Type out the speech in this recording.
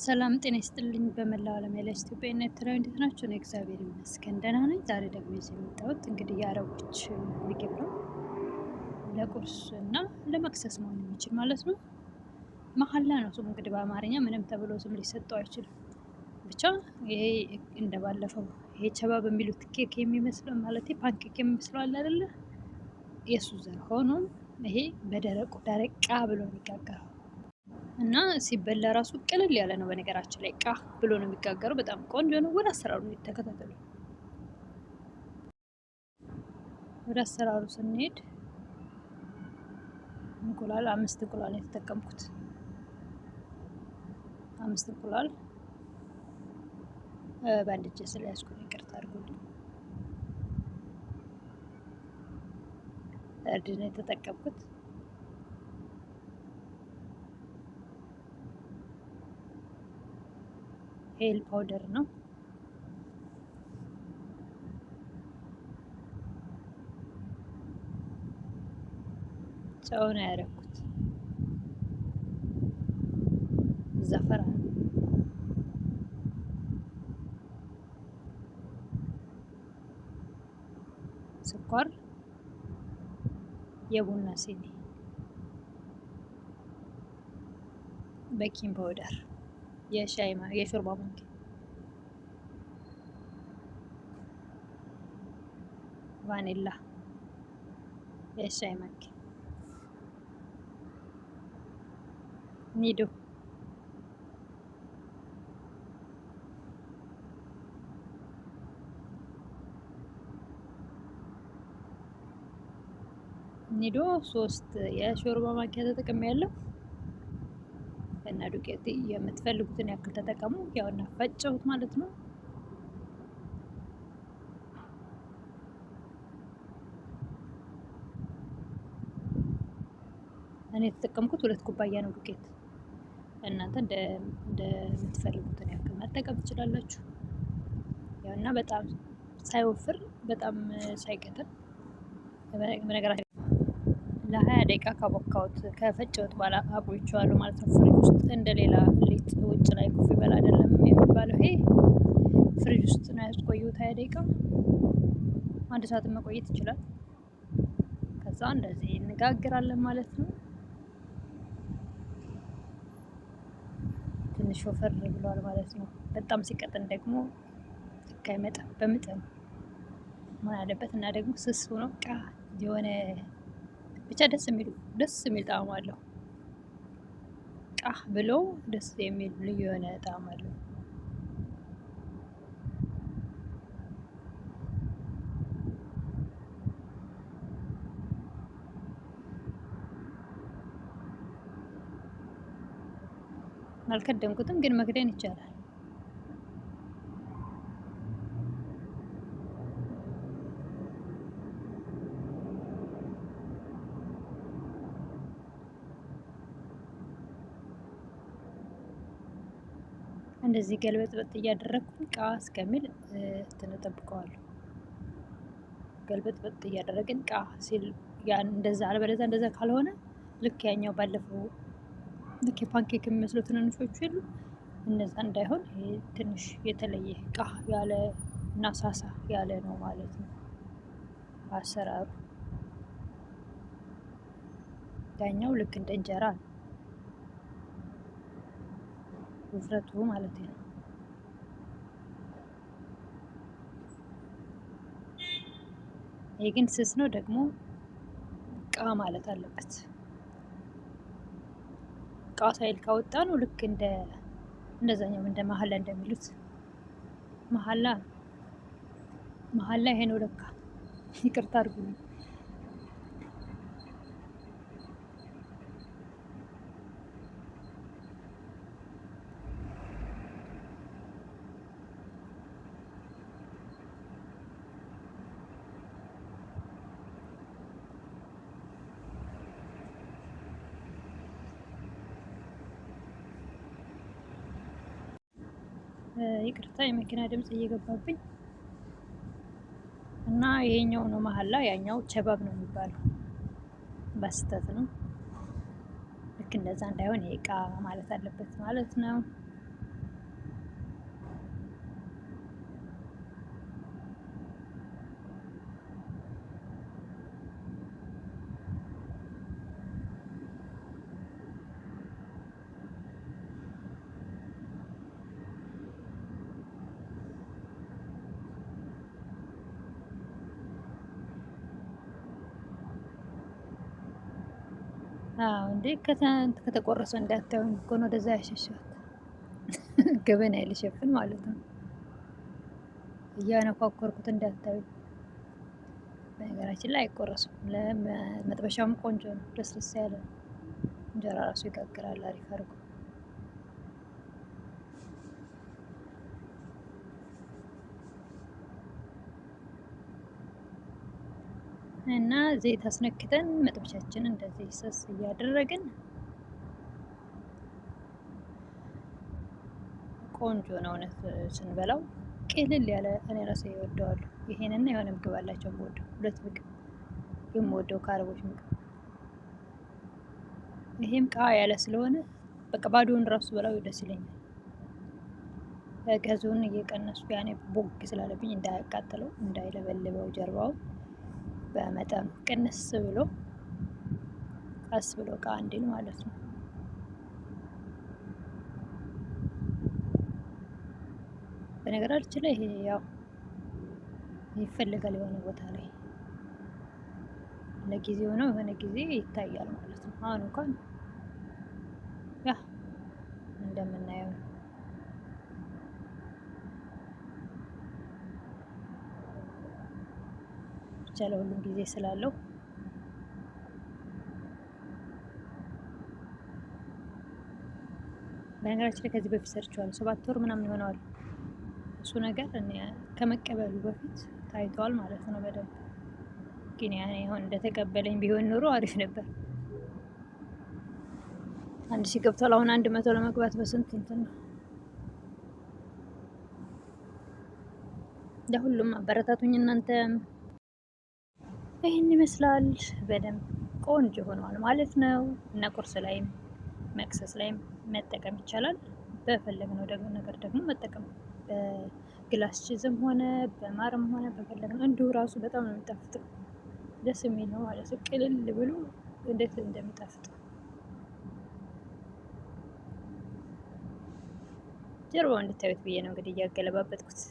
ሰላም ጤና ይስጥልኝ። በመላው ዓለም ያላችሁ ኢትዮጵያውያን ኤርትራውያን እንዴት ናችሁ? እኔ እግዚአብሔር ይመስገን ደህና ነኝ። ዛሬ ደግሞ ይዤ የመጣሁት እንግዲህ የአረቦች ምግብ ነው። ለቁርስ እና ለመክሰስ መሆን የሚችል ማለት ነው። መሀላ ነው ስሙ እንግዲህ በአማርኛ ምንም ተብሎ ስም ሊሰጠው አይችልም። ብቻ ይሄ እንደባለፈው ይሄ ቸባ በሚሉት ኬክ የሚመስለው ማለት ፓንኬክ የሚመስለው አለ አይደለ? የሱ ዘር ሆኖ ይሄ በደረቁ ደረቃ ብሎ የሚጋገረው እና ሲበላ ራሱ ቅልል ያለ ነው። በነገራችን ላይ ቃ ብሎ ነው የሚጋገረው። በጣም ቆንጆ ነው። ወደ አሰራሩ ተከታተሉ። ወደ አሰራሩ ስንሄድ እንቁላል 5 እንቁላል የተጠቀምኩት 5 እንቁላል በአንድ እጄ ስለያዝኩ ይቅርታ አድርጉልኝ። እርድ ነው የተጠቀምኩት። ሄል ፓውደር ነው። ጨው ነው ያደረኩት። ዘፈራን፣ ስኳር፣ የቡና ሲኒ፣ ቤኪንግ ፓውደር፣ የሾርባ ማንኪያ፣ ቫኒላ፣ የሻይ ማንኪያ፣ ኒዶ፣ ኒዶ 3 የሾርባ ማንኪያ ተጠቅሜያለሁ። እና ዱቄት የምትፈልጉትን ያክል ተጠቀሙ። ያውና ፈጨሁት ማለት ነው። እኔ የተጠቀምኩት 2 ኩባያ ነው ዱቄት። እናንተ እንደምትፈልጉትን ያክል መጠቀም ትችላላችሁ። ያውና በጣም ሳይወፍር በጣም ሳይቀጥን በነገራችን ለ20 ደቂቃ ካቦካሁት ከፈጨሁት በኋላ አቆይቼዋለሁ ማለት ነው። ፍሪጅ ውስጥ እንደሌላ ሊጥ ውጭ ላይ ኩፍ ይበል አይደለም የሚባለው። ይሄ ፍሪጅ ውስጥ ነው ያስቆየሁት 20 ደቂቃ። 1 ሰዓት መቆየት ይችላል። ከዛ እንደዚህ እንጋግራለን ማለት ነው። ትንሽ ወፈር ብሏል ማለት ነው። በጣም ሲቀጥን ደግሞ ልክ አይመጣም። በመጠኑ መሆን አለበት እና ደግሞ ስስ ሆኖ የሆነ ብቻ ደስ የሚል ጣዕም አለው። ብሎ ደስ የሚል ልዩ የሆነ ጣዕም አለው። አልከደንኩትም፣ ግን መክደን ይቻላል። እንደዚህ ገልበጥበጥ እያደረግኩኝ እስከሚል ተነጠብቀዋለሁ። ገልበጥበጥ እያደረግን ሲል እንደዛ አልበለዛ እንደዛ ካልሆነ ልክ ያኛው ባለፈው ልክ የፓንኬክ የሚመስለው ትንንሾቹ የሉ እነዛ እንዳይሆን ትንሽ የተለየ ያለ እና ሳሳ ያለ ነው ማለት ነው አሰራሩ። ያኛው ልክ እንደ እንጀራ ነው ውፍረቱ ማለት ነው። ይሄ ግን ስስ ነው ደግሞ ማለት አለበት። ሳይል ካወጣ ነው ልክ እንደዛኛው እንደ መሀላ እንደሚሉት መሀላ ይሄ ነው ለካ። ይቅርታ አድርጉልኝ። ይቅርታ የመኪና ድምፅ እየገባብኝ እና ይሄኛው ነው መሀል ላይ፣ ያኛው ቸባብ ነው የሚባለው። በስተት ነው። ልክ እንደዛ እንዳይሆን ይሄ እቃ ማለት አለበት ማለት ነው። አዎ እንዴ ከተቆረሰ እንዳታዩኝ እኮ ነው ወደዛ ያሸሸሁት። ገበና ልሸፍን ማለት ነው። እያነኳኮርኩት እንዳታዩኝ። በነገራችን ላይ አይቆረስም። ለመጥበሻውም ቆንጆ ነው፣ ደስ ያለ እንጀራ ራሱ ይጋግራል አሪፍ አድርጎ። እና ዘይት አስነክተን መጥበሻችንን እንደዚህ ሰስ እያደረግን ቆንጆ ነው እውነት ስንበላው ቅልል ያለ። እኔ ራሴ እወደዋለሁ። ይሄንና የሆነ ምግብ አላቸው የምወደው፣ ሁለት ምግብ የምወደው ከአረቦች ምግብ። ይሄም ቃ ያለ ስለሆነ በቃ ባዶውን ራሱ በላው ደስ ይለኛል። ገዙን እየቀነሱ ያኔ ቦግ ስላለብኝ እንዳያቃጥለው እንዳይለበልበው ጀርባው በመጠኑ ቅንስ ብሎ ቀስ ብሎ ቃ እንዲል ማለት ነው። በነገራችን ላይ ይሄ ያው ይፈልጋል የሆነ ቦታ ላይ ለጊዜው ነው፣ የሆነ ጊዜ ይታያል ማለት ነው። አሁን እንኳን ያ እንደምናየው ብቻ ለሁሉም ጊዜ ስላለው በነገራችን ላይ ከዚህ በፊት ሰርቼዋለሁ። 7 ወር ምናምን ይሆነዋል እሱ ነገር እኔ ከመቀበሉ በፊት ታይቷል ማለት ነው በደንብ። ግን ያኔ ይሆን እንደተቀበለኝ ቢሆን ኖሮ አሪፍ ነበር። 1000 ገብቷል። አሁን 100 ለመግባት በስንት እንትን ነው። ለሁሉም አበረታቱኝ እናንተም። ይህን ይመስላል። በደንብ ቆንጆ ሆኗል ማለት ነው። እና ቁርስ ላይም መክሰስ ላይም መጠቀም ይቻላል። በፈለግነው ደግሞ ነገር ደግሞ መጠቀም በግላስ ቺዝም ሆነ በማርም ሆነ በፈለግነው እንዲሁ ራሱ በጣም ነው የሚጣፍጠው። ደስ የሚል ነው ማለት ነው። ቅልል ብሎ እንዴት እንደሚጣፍጥ ጀርባው እንድታዩት ብዬ ነው እንግዲህ እያገለባበጥኩት